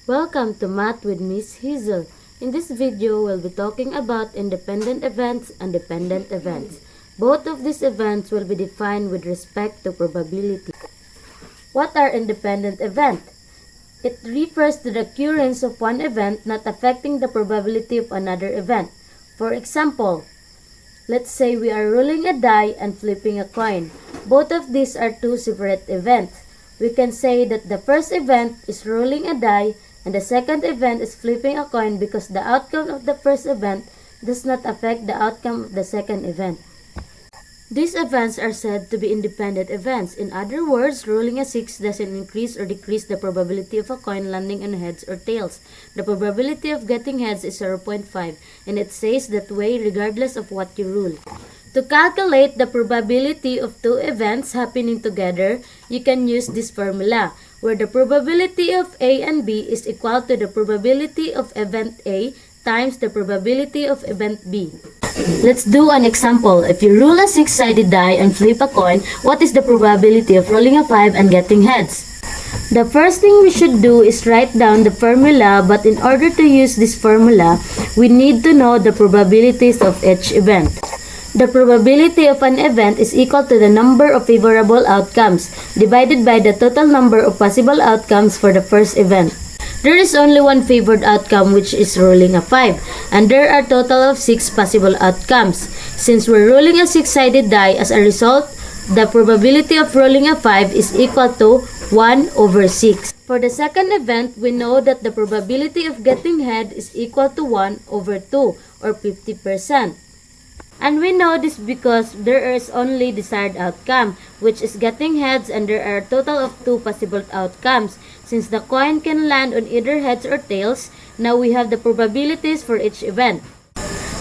Welcome to Math with Miss Hazel. In this video, we'll be talking about independent events and dependent events. Both of these events will be defined with respect to probability. What are independent events? It refers to the occurrence of one event not affecting the probability of another event. For example, let's say we are rolling a die and flipping a coin. Both of these are two separate events. We can say that the first event is rolling a die and the second event is flipping a coin because the outcome of the first event does not affect the outcome of the second event. These events are said to be independent events. In other words, rolling a 6 doesn't increase or decrease the probability of a coin landing on heads or tails. The probability of getting heads is 0.5 and it stays that way regardless of what you rule. To calculate the probability of two events happening together, you can use this formula, where the probability of A and B is equal to the probability of event A times the probability of event B. Let's do an example. If you roll a 6-sided die and flip a coin, what is the probability of rolling a 5 and getting heads? The first thing we should do is write down the formula, but in order to use this formula, we need to know the probabilities of each event. The probability of an event is equal to the number of favorable outcomes divided by the total number of possible outcomes for the first event. There is only one favored outcome, which is rolling a 5, and there are a total of 6 possible outcomes. Since we're rolling a 6-sided die, as a result, the probability of rolling a 5 is equal to 1 over 6. For the second event, we know that the probability of getting head is equal to 1 over 2 or 50%. And we know this because there is only desired outcome, which is getting heads, and there are a total of 2 possible outcomes. Since the coin can land on either heads or tails, now we have the probabilities for each event.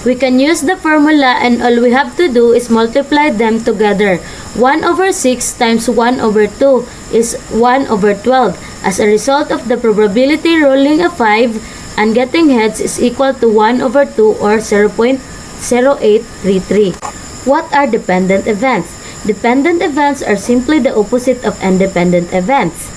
We can use the formula and all we have to do is multiply them together. 1 over 6 times 1 over 2 is 1 over 12. As a result of the probability rolling a 5 and getting heads is equal to 1 over 2 or 0.0833. What are dependent events? Dependent events are simply the opposite of independent events.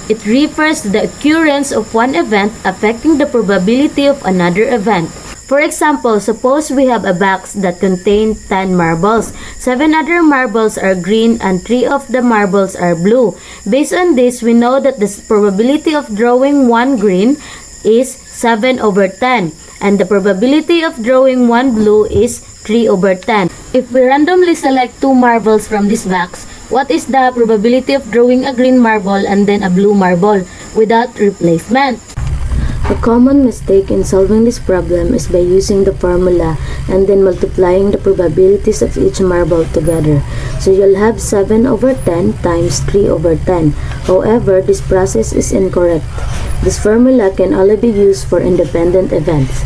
It refers to the occurrence of one event affecting the probability of another event. For example, suppose we have a box that contains 10 marbles. 7 other marbles are green and 3 of the marbles are blue. Based on this, we know that the probability of drawing one green is 7 over 10. And the probability of drawing one blue is 3 over 10. If we randomly select 2 marbles from this box, what is the probability of drawing a green marble and then a blue marble without replacement? A common mistake in solving this problem is by using the formula and then multiplying the probabilities of each marble together. So you'll have 7 over 10 times 3 over 10. However, this process is incorrect. This formula can only be used for independent events.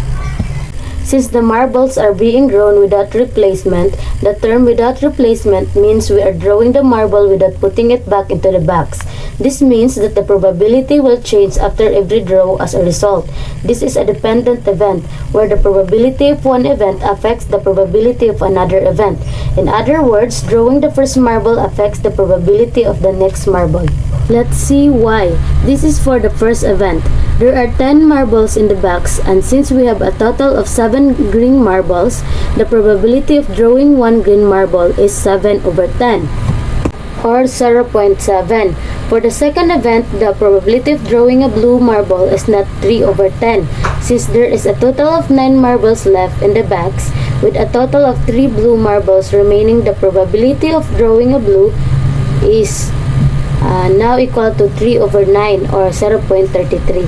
Since the marbles are being drawn without replacement, the term without replacement means we are drawing the marble without putting it back into the box. This means that the probability will change after every draw as a result. This is a dependent event, where the probability of one event affects the probability of another event. In other words, drawing the first marble affects the probability of the next marble. Let's see why. This is for the first event. There are 10 marbles in the box, and since we have a total of 7 green marbles, the probability of drawing one green marble is 7 over 10, or 0.7. For the second event, the probability of drawing a blue marble is not 3 over 10, since there is a total of 9 marbles left in the box, with a total of 3 blue marbles remaining. The probability of drawing a blue is now equal to 3 over 9 or 0.33.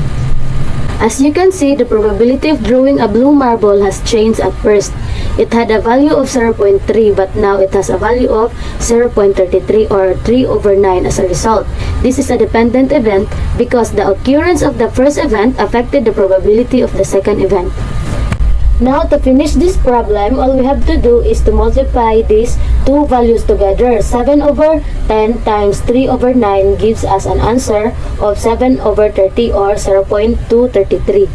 As you can see, the probability of drawing a blue marble has changed at first. It had a value of 0.3 but now it has a value of 0.33 or 3 over 9 as a result. This is a dependent event because the occurrence of the first event affected the probability of the second event. Now, to finish this problem, all we have to do is to multiply these two values together. 7 over 10 times 3 over 9 gives us an answer of 7 over 30 or 0.233.